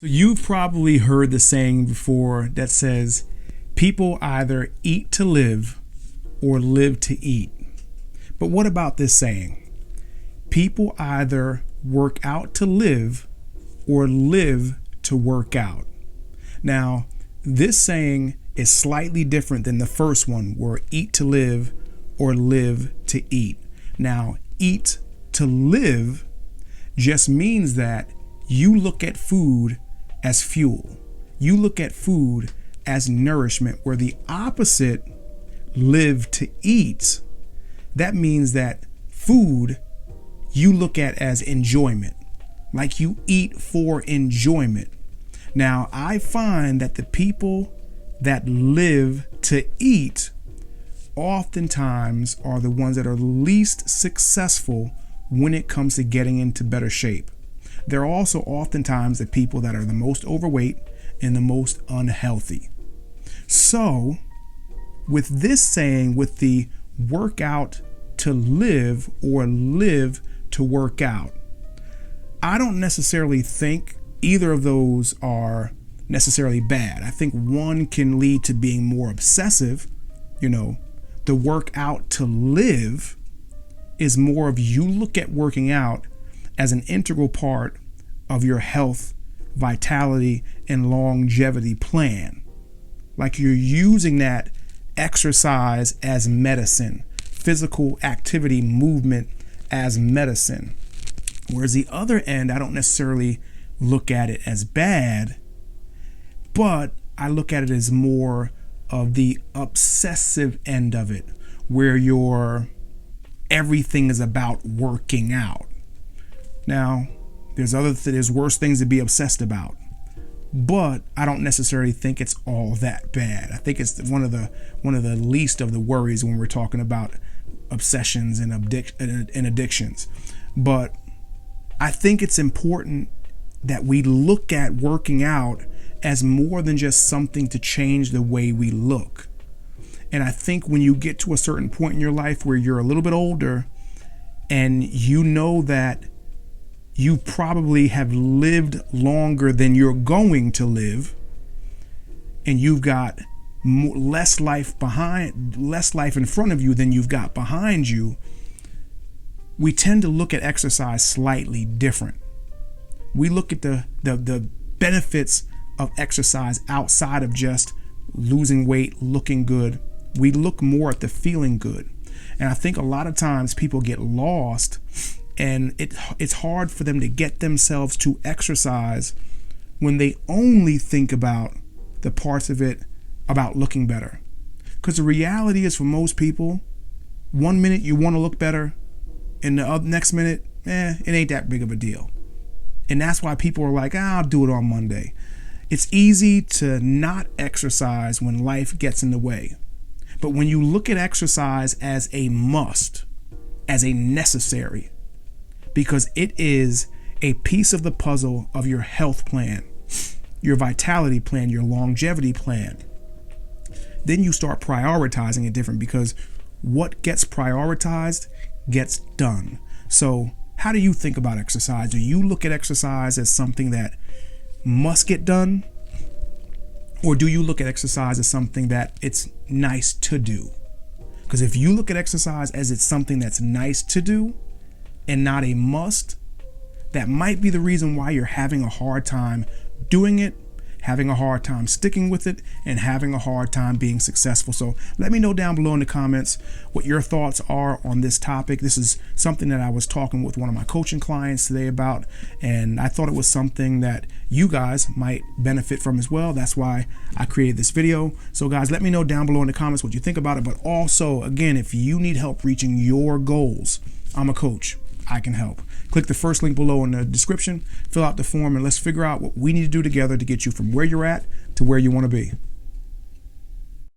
So you've probably heard the saying before that says people either eat to live or live to eat. But what about this saying? People either work out to live or live to work out. Now, this saying is slightly different than the first one, where eat to live or live to eat. Now, eat to live just means that you look at food as fuel. You look at food as nourishment, where the opposite, live to eat, that means that food you look at as enjoyment, like you eat for enjoyment. Now, I find that the people that live to eat oftentimes are the ones that are least successful when it comes to getting into better shape. They're also oftentimes the people that are the most overweight and the most unhealthy. So, with this saying, with the work out to live or live to work out, I don't necessarily think either of those are necessarily bad. I think one can lead to being more obsessive. The work out to live is more of, you look at working out as an integral part of your health, vitality, and longevity plan. Like you're using that exercise as medicine, physical activity, movement as medicine. Whereas the other end, I don't necessarily look at it as bad, but I look at it as more of the obsessive end of it, where everything is about working out. Now, there's worse things to be obsessed about, but I don't necessarily think it's all that bad. I think it's one of the least of the worries when we're talking about obsessions and addictions. But I think it's important that we look at working out as more than just something to change the way we look. And I think when you get to a certain point in your life where you're a little bit older and you know that you probably have lived longer than you're going to live, and you've got less life in front of you than you've got behind you, we tend to look at exercise slightly different. We look at the benefits of exercise outside of just losing weight, looking good. We look more at the feeling good. And I think a lot of times people get lost, and it's hard for them to get themselves to exercise when they only think about the parts of it about looking better. Because the reality is, for most people, 1 minute you want to look better, and the next minute, it ain't that big of a deal. And that's why people are like, I'll do it on Monday. It's easy to not exercise when life gets in the way. But when you look at exercise as a must, as a necessary, because it is a piece of the puzzle of your health plan, your vitality plan, your longevity plan, then you start prioritizing it different, because what gets prioritized gets done. So how do you think about exercise? Do you look at exercise as something that must get done? Or do you look at exercise as something that it's nice to do? Because if you look at exercise as it's something that's nice to do and not a must, that might be the reason why you're having a hard time doing it, having a hard time sticking with it, and having a hard time being successful. So let me know down below in the comments what your thoughts are on this topic. This is something that I was talking with one of my coaching clients today about, and I thought it was something that you guys might benefit from as well. That's why I created this video. So guys, let me know down below in the comments what you think about it. But also, again, if you need help reaching your goals, I'm a coach. I can help. Click the first link below in the description, fill out the form, and let's figure out what we need to do together to get you from where you're at to where you want to be.